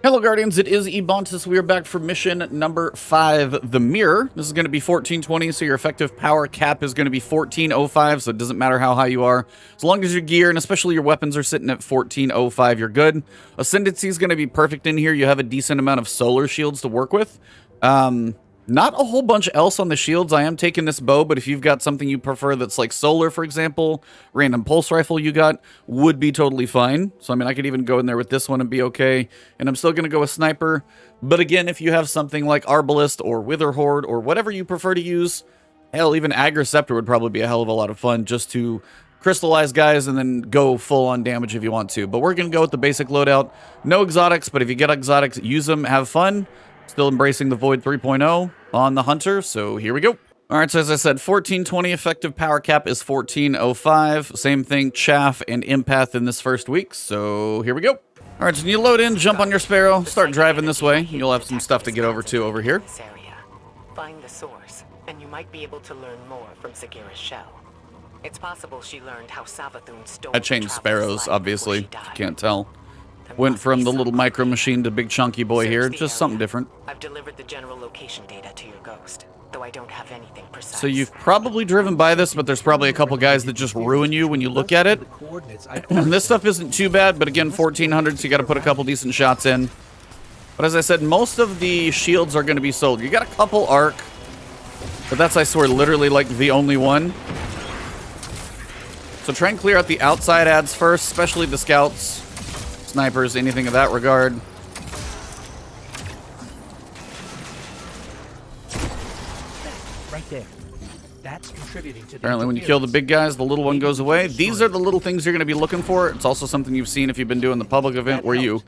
Hello Guardians, it is Ebontis. We are back for mission number 5, the Mirror. This is going to be 1420, so your effective power cap is going to be 1405, so it doesn't matter how high you are. As long as your gear, and especially your weapons, are sitting at 1405, you're good. Ascendancy is going to be perfect in here. You have a decent amount of solar shields to work with. Not a whole bunch else on the shields. I am taking this bow, but if you've got something you prefer that's like solar, for example, random pulse rifle you got, would be totally fine. So, I mean, I could even go in there with this one and be okay. And I'm still going to go with sniper. But again, if you have something like Arbalist or Wither Horde or whatever you prefer to use, hell, even Agriceptor would probably be a hell of a lot of fun just to crystallize guys and then go full on damage if you want to. But we're going to go with the basic loadout. No exotics, but if you get exotics, use them, have fun. Still embracing the Void 3.0 on the Hunter, so here we go. All right, so as I said, 1420 effective power cap is 1405. Same thing, Chaff and Empath in this first week, so here we go. All right, so you load in, jump on your Sparrow, start driving this way. You'll have some stuff to get over to over here. Find the source, and you might be able to learn more from Sagira's shell. It's possible she learned how Savathun stole. I changed Sparrows, obviously, if you can't tell. Went from the little micro machine to big chunky boy here, just something different. I've delivered the general location data to your ghost, though I don't have anything precise. So you've probably driven by this, but there's probably a couple guys that just ruin you when you look at it. And this stuff isn't too bad, but again, 1400, so you got to put a couple decent shots in. But as I said, most of the shields are going to be sold. You got a couple arc, but that's, I swear, literally like the only one. So try and clear out the outside ads first, especially the scouts. Snipers, anything of that regard. Right there. That's contributing to Apparently when you kill the big guys, the little one goes away. These are the little things you're going to be looking for. It's also something you've seen if you've been doing the public event where you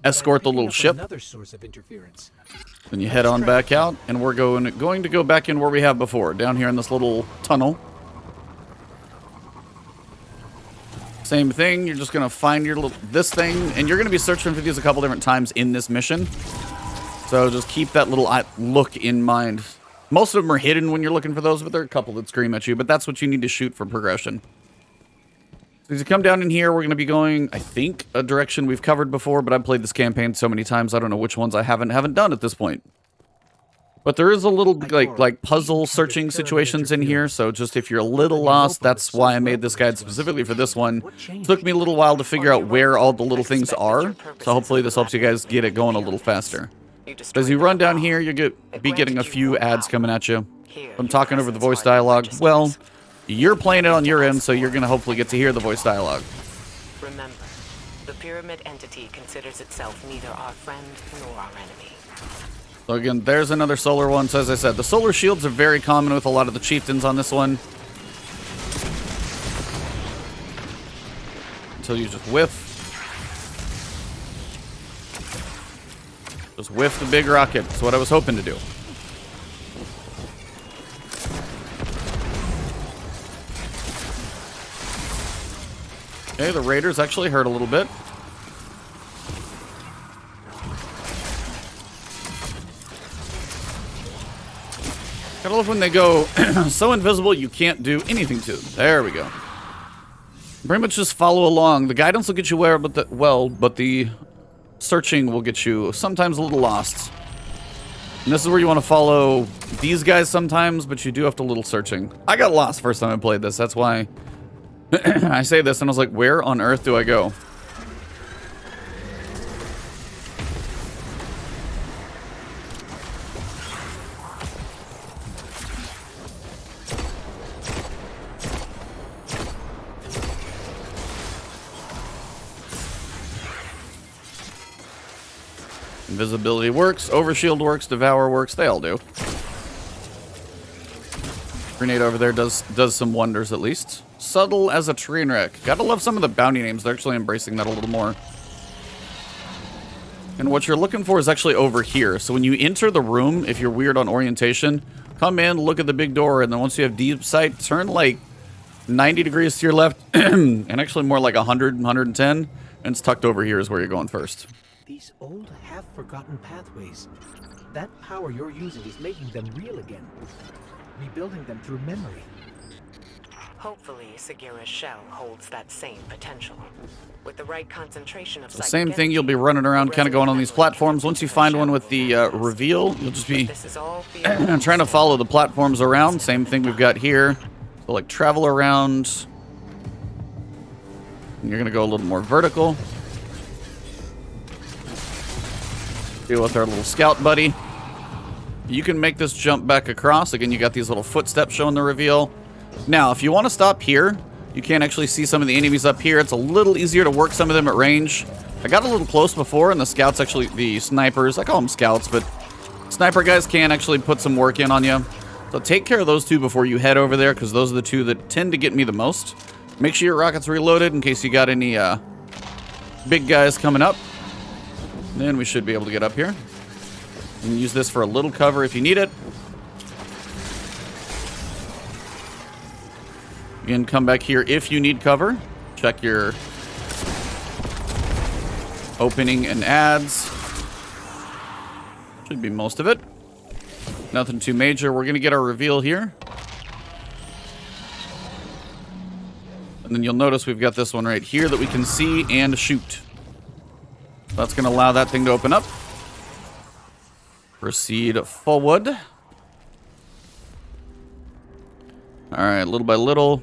escort the little ship. Another source of interference. Then you head on back out, and we're going to go back in where we have before, down here in this little tunnel. Same thing, you're just gonna find your little, this thing, and you're gonna be searching for these a couple different times in this mission. So just keep that little look in mind. Most of them are hidden when you're looking for those, but there are a couple that scream at you, but that's what you need to shoot for progression. So as you come down in here, we're gonna be going, I think, a direction we've covered before, but I've played this campaign so many times, I don't know which ones I haven't done at this point. But there is a little, like puzzle searching situations in here, so just if you're a little lost, that's why I made this guide specifically for this one. It took me a little while to figure out where all the little things are, so hopefully this helps you guys get it going a little faster. As you run down here, you'll be getting a few ads coming at you. I'm talking over the voice dialogue. Well, you're playing it on your end, so you're going to hopefully get to hear the voice dialogue. Remember, the pyramid entity considers itself neither our friend nor our enemy. So again, there's another solar one. So as I said, the solar shields are very common with a lot of the chieftains on this one. Until you just whiff. Just whiff the big rocket. That's what I was hoping to do. Okay, the raiders actually hurt a little bit. I love when they go so invisible you can't do anything to them. There we go. Pretty much just follow along. The guidance will get you where, but the searching will get you sometimes a little lost. And this is where you want to follow these guys sometimes, but you do have to little searching. I got lost first time I played this. That's why I say this, and I was like, where on earth do I go? Invisibility works, Overshield works, Devour works, they all do. Grenade over there does some wonders at least. Subtle as a train wreck. Gotta love some of the bounty names, they're actually embracing that a little more. And what you're looking for is actually over here. So when you enter the room, if you're weird on orientation, come in, look at the big door, and then once you have deep sight, turn like 90 degrees to your left, and actually more like 100, 110, and it's tucked over here is where you're going first. These old, half-forgotten pathways. That power you're using is making them real again. Rebuilding them through memory. Hopefully, Sagira's shell holds that same potential. With the right concentration of The same thing, you'll be running around kind of going on these platforms. Once you find one with the reveal, you'll just be trying to follow the platforms around. Same thing we've got here. So, like, travel around. And you're going to go a little more vertical. Deal with our little scout buddy. You can make this jump back across. Again, you got these little footsteps showing the reveal. Now, if you want to stop here, you can actually see some of the enemies up here. It's a little easier to work some of them at range. I got a little close before, and the scouts actually, the snipers, I call them scouts, but sniper guys can actually put some work in on you. So take care of those two before you head over there, because those are the two that tend to get me the most. Make sure your rocket's reloaded in case you got any big guys coming up. Then we should be able to get up here. You can use this for a little cover if you need it. You can come back here if you need cover. Check your opening and adds. Should be most of it. Nothing too major. We're going to get our reveal here. And then you'll notice we've got this one right here that we can see and shoot. That's going to allow that thing to open up. Proceed forward. Alright, little by little.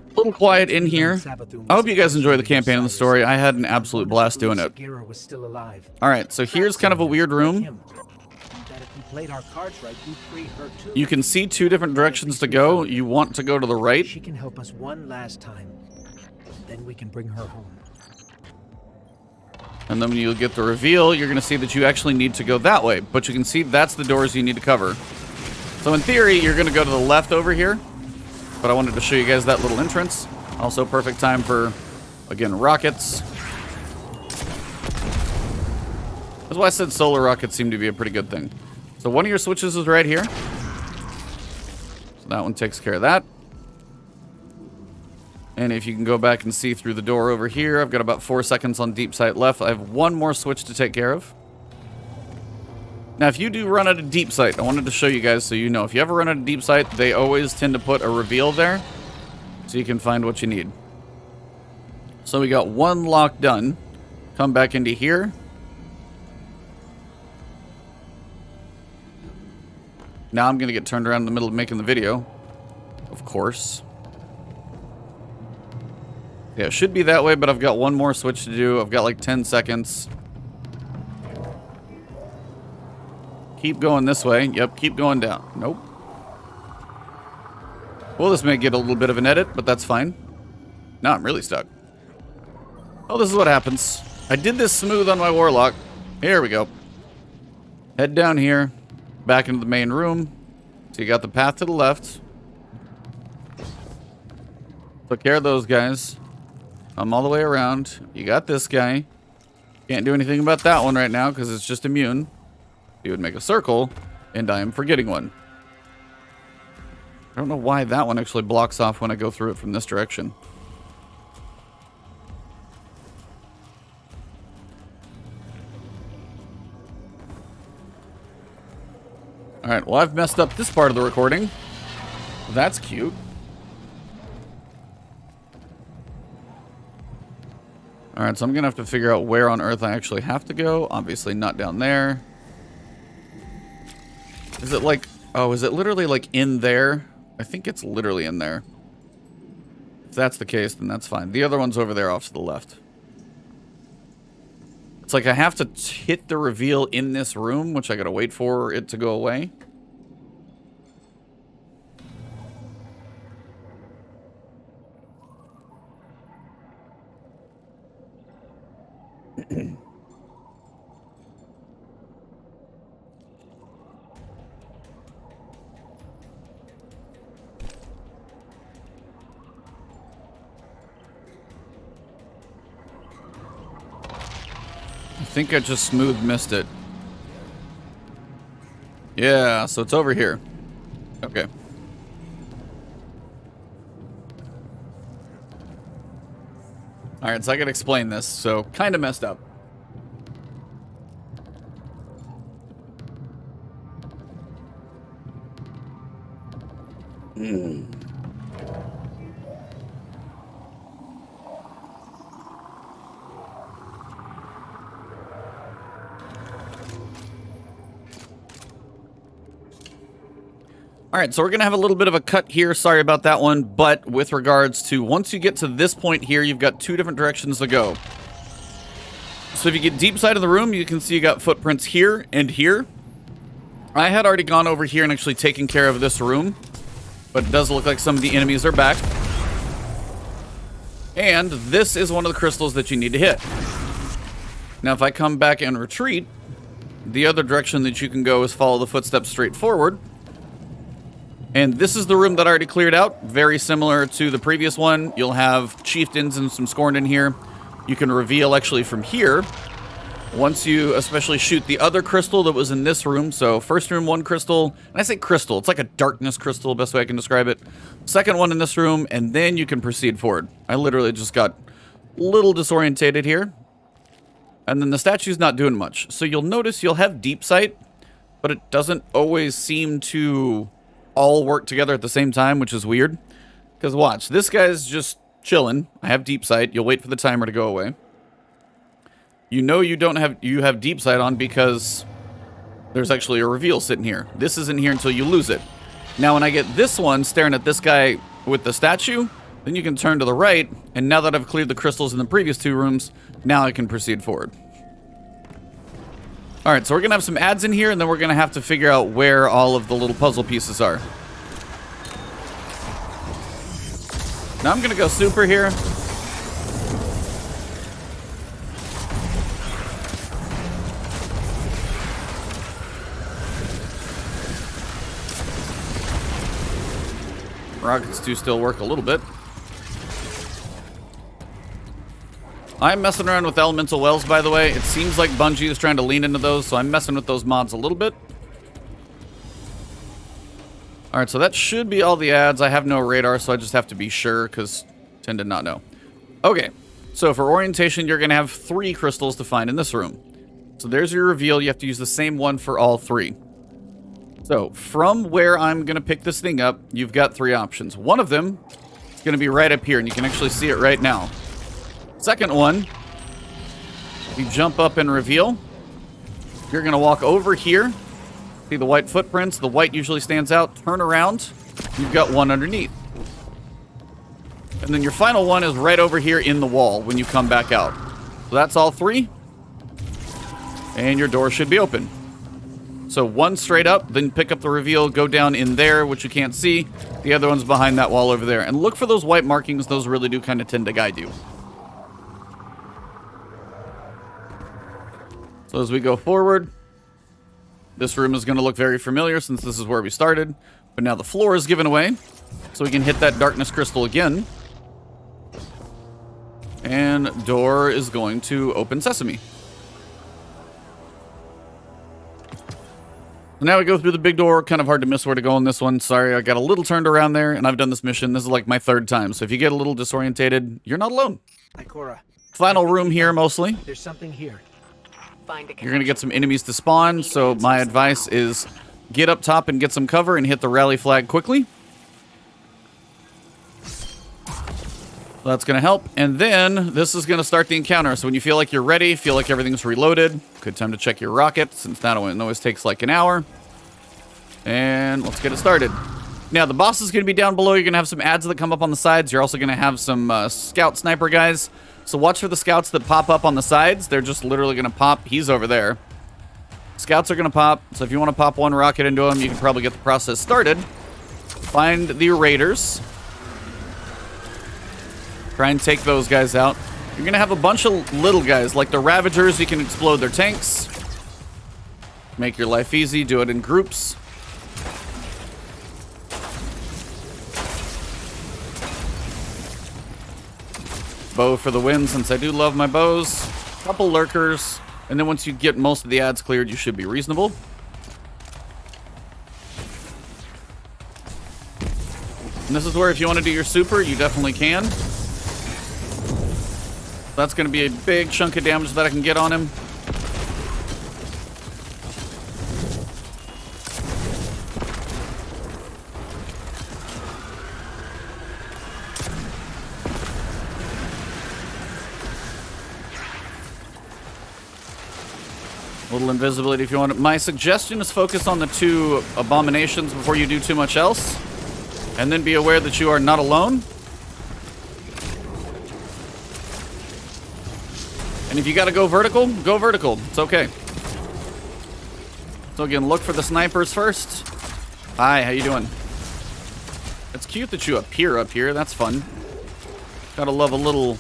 A little quiet in here. I hope you guys enjoy the campaign and the story. I had an absolute blast doing it. Alright, so here's kind of a weird room. You can see two different directions to go. You want to go to the right. She can help us one last time. Then we can bring her home. And then when you get the reveal, you're going to see that you actually need to go that way. But you can see that's the doors you need to cover. So in theory, you're going to go to the left over here. But I wanted to show you guys that little entrance. Also perfect time for, again, rockets. That's why I said solar rockets seem to be a pretty good thing. So one of your switches is right here. So that one takes care of that. And if you can go back and see through the door over here, I've got about 4 seconds on deep sight left. I have one more switch to take care of. Now, if you do run out of deep sight, I wanted to show you guys so you know. If you ever run out of deep sight, they always tend to put a reveal there so you can find what you need. So we got one lock done. Come back into here. Now I'm going to get turned around in the middle of making the video. Of course. Yeah, it should be that way, but I've got one more switch to do. I've got like 10 seconds. Keep going this way. Yep, keep going down. Nope. Well, this may get a little bit of an edit, but that's fine. No, I'm really stuck. Oh, this is what happens. I did this smooth on my Warlock. Here we go. Head down here. Back into the main room. So you got the path to the left. Took care of those guys. Come all the way around. You got this guy. Can't do anything about that one right now because it's just immune. You would make a circle, and I am forgetting one. I don't know why that one actually blocks off when I go through it from this direction. Alright, well, I've messed up this part of the recording. That's cute. Alright, so I'm going to have to figure out where on Earth I actually have to go. Obviously not down there. Is it like... Oh, is it literally like in there? I think it's literally in there. If that's the case, then that's fine. The other one's over there off to the left. It's like I have to hit the reveal in this room, which I gotta wait for it to go away. I think I just smooth missed it. Yeah, so it's over here. Okay. Alright, so I gotta explain this. So, kind of messed up. All right, so we're going to have a little bit of a cut here. Sorry about that one. But with regards to once you get to this point here, you've got two different directions to go. So if you get deep side of the room, you can see you got footprints here and here. I had already gone over here and actually taken care of this room. But it does look like some of the enemies are back. And this is one of the crystals that you need to hit. Now, if I come back and retreat, the other direction that you can go is follow the footsteps straight forward. And this is the room that I already cleared out. Very similar to the previous one. You'll have chieftains and some scorn in here. You can reveal actually from here. Once you especially shoot the other crystal that was in this room. So first room, one crystal. And I say crystal, it's like a darkness crystal, best way I can describe it. Second one in this room, and then you can proceed forward. I literally just got a little disorientated here. And then the statue's not doing much. So you'll notice you'll have deep sight, but it doesn't always seem to all work together at the same time, which is weird. Because watch, this guy's just chilling. I have deep sight. You'll wait for the timer to go away. You know you have deep sight on because there's actually a reveal sitting here. This isn't here until you lose it. Now when I get this one staring at this guy with the statue, then you can turn to the right, and now that I've cleared the crystals in the previous two rooms, now I can proceed forward. Alright, so we're going to have some ads in here, and then we're going to have to figure out where all of the little puzzle pieces are. Now I'm going to go super here. Rockets do still work a little bit. I'm messing around with elemental wells, by the way. It seems like Bungie is trying to lean into those, so I'm messing with those mods a little bit. Alright, so that should be all the ads. I have no radar, so I just have to be sure, because I tend to not know. Okay, so for orientation, you're going to have 3 crystals to find in this room. So there's your reveal. You have to use the same one for all 3. So from where I'm going to pick this thing up, you've got 3 options. One of them is going to be right up here, and you can actually see it right now. Second one, you jump up and reveal. You're going to walk over here. See the white footprints. The white usually stands out. Turn around. You've got one underneath. And then your final one is right over here in the wall when you come back out. So that's all 3. And your door should be open. So one straight up, then pick up the reveal, go down in there, which you can't see. The other one's behind that wall over there. And look for those white markings. Those really do kind of tend to guide you. So as we go forward, this room is going to look very familiar since this is where we started. But now the floor is given away, so we can hit that darkness crystal again. And door is going to open sesame. So now we go through the big door. Kind of hard to miss where to go on this one. Sorry, I got a little turned around there, and I've done this mission. This is like my 3rd time, so if you get a little disorientated, you're not alone. Ikora, Final room here, mostly. there's something here. You're going to get some enemies to spawn, so my advice is get up top and get some cover and hit the rally flag quickly. So that's going to help. And then this is going to start the encounter. So when you feel like you're ready, feel like everything's reloaded, good time to check your rocket, since that one always takes like an hour. And let's get it started. Now, the boss is going to be down below. You're going to have some ads that come up on the sides. You're also going to have some scout sniper guys. So watch for the scouts that pop up on the sides. They're just literally going to pop. He's over there. Scouts are going to pop. So if you want to pop one rocket into them, you can probably get the process started. Find the raiders. Try and take those guys out. You're going to have a bunch of little guys, like the Ravagers. You can explode their tanks. Make your life easy. Do it in groups. Bow for the win, since I do love my bows. Couple lurkers. And then once you get most of the ads cleared, you should be reasonable. And this is where if you want to do your super, you definitely can. That's going to be a big chunk of damage that I can get on him. A little invisibility if you want it. My suggestion is focus on the 2 abominations before you do too much else. And then be aware that you are not alone. And if you gotta go vertical, go vertical. It's okay. So again, look for the snipers first. Hi, how you doing? It's cute that you appear up here. That's fun. Gotta love a little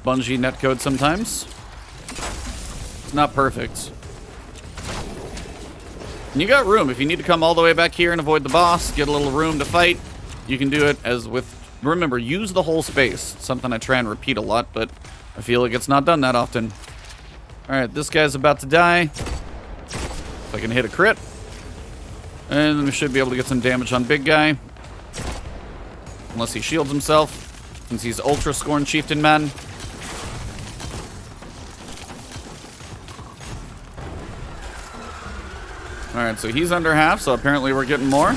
Bungie netcode sometimes. It's not perfect. And you got room. If you need to come all the way back here and avoid the boss, get a little room to fight, you can do it as with... Remember, use the whole space. Something I try and repeat a lot, but I feel like it's not done that often. Alright, this guy's about to die. If I can hit a crit. And then we should be able to get some damage on big guy. Unless he shields himself. Since he's Ultra Scorn Chieftain Man. Alright, so he's under half, so apparently we're getting more.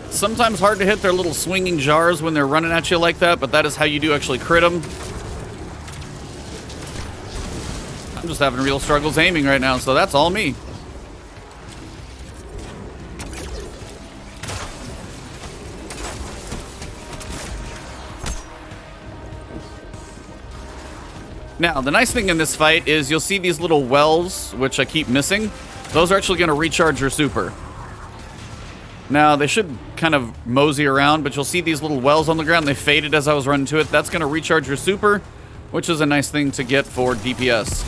Sometimes hard to hit their little swinging jars when they're running at you like that, but that is how you do actually crit them. I'm just having real struggles aiming right now, so that's all me. Now, the nice thing in this fight is you'll see these little wells, which I keep missing. Those are actually going to recharge your super. Now, they should kind of mosey around, but you'll see these little wells on the ground. They faded as I was running to it. That's going to recharge your super, which is a nice thing to get for DPS.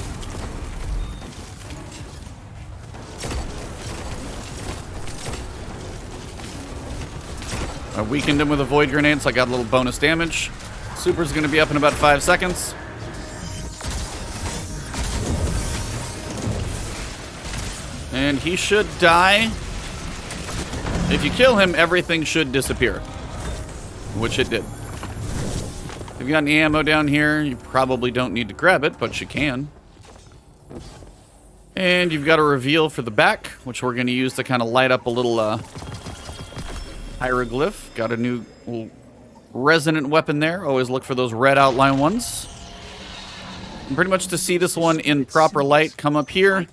I weakened him with a void grenade, so I got a little bonus damage. Super's going to be up in about 5 seconds. And he should die. If you kill him, everything should disappear. Which it did. If you got any ammo down here, you probably don't need to grab it, but you can. And you've got a reveal for the back, which we're going to use to kind of light up a little hieroglyph. Got a new little resonant weapon there. Always look for those red outline ones. And pretty much to see this one in proper light, come up here.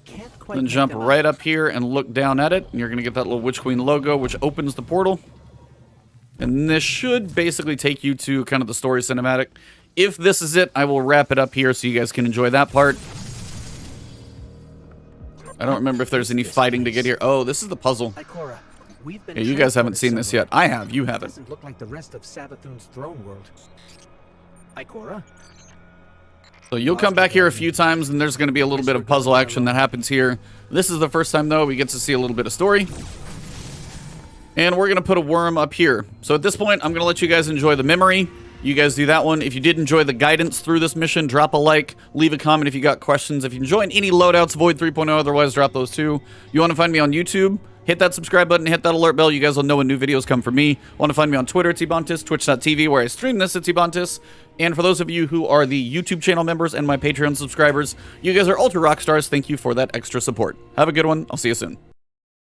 Then jump right up here and look down at it. And you're going to get that little Witch Queen logo, which opens the portal. And this should basically take you to kind of the story cinematic. If this is it, I will wrap it up here so you guys can enjoy that part. I don't remember if there's any fighting to get here. Oh, this is the puzzle. Yeah, you guys haven't seen this yet. I have. You haven't. Doesn't look like the rest of Savathun's throne world. Ikora? So you'll come back here a few times, and there's going to be a little bit of puzzle action that happens here. This is the first time, though, we get to see a little bit of story. And we're going to put a worm up here. So at this point, I'm going to let you guys enjoy the memory. You guys do that one. If you did enjoy the guidance through this mission, drop a like, leave a comment if you got questions. If you enjoyed any loadouts, Void 3.0, otherwise drop those too. You want to find me on YouTube? Hit that subscribe button, hit that alert bell. You guys will know when new videos come from me. Want to find me on Twitter, it's Ebontis, twitch.tv, where I stream this, it's Ebontis. And for those of you who are the YouTube channel members and my Patreon subscribers, you guys are ultra rock stars. Thank you for that extra support. Have a good one. I'll see you soon.